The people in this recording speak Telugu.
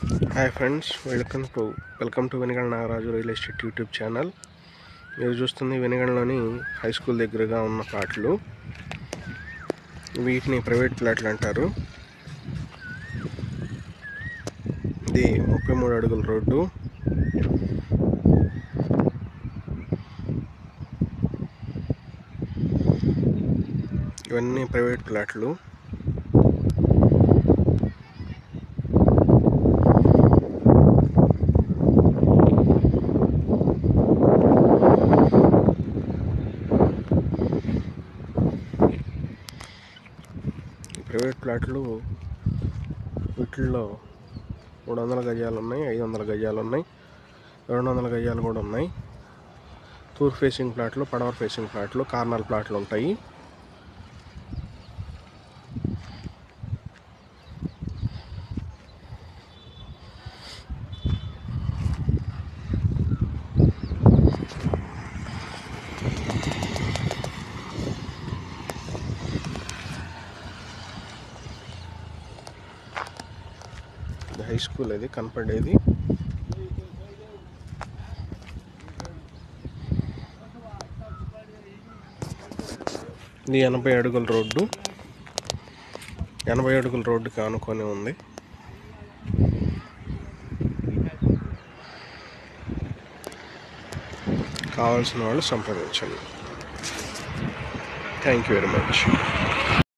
Hi friends, welcome to Venuganda Nagaraju real estate YouTube channel. మీరు చూస్తుంది వెనుగండలోని హై స్కూల్ దగ్గరగా ఉన్న ప్లాట్లు. వీటిని ప్రైవేట్ ప్లాట్లు అంటారు. ఇది 33 అడుగుల రోడ్డు. ఇవన్నీ ప్రైవేట్ ప్లాట్లు. ప్రైవేట్ ప్లాట్లు వీటిల్లో 300 గజాలు ఉన్నాయి, 500 గజాలు ఉన్నాయి, 200 గజాలు కూడా ఉన్నాయి. తూర్పు ఫేసింగ్ ప్లాట్లు, పడమర ఫేసింగ్ ప్లాట్లు, కార్నర్ ప్లాట్లు ఉంటాయి. హై స్కూల్ అది కనపడేది. ఇది 80 అడుగుల రోడ్డు. 80 అడుగుల రోడ్డుకి ఆనుకొని ఉంది. కావాల్సిన వాళ్ళు సంప్రదించండి. Thank you very much.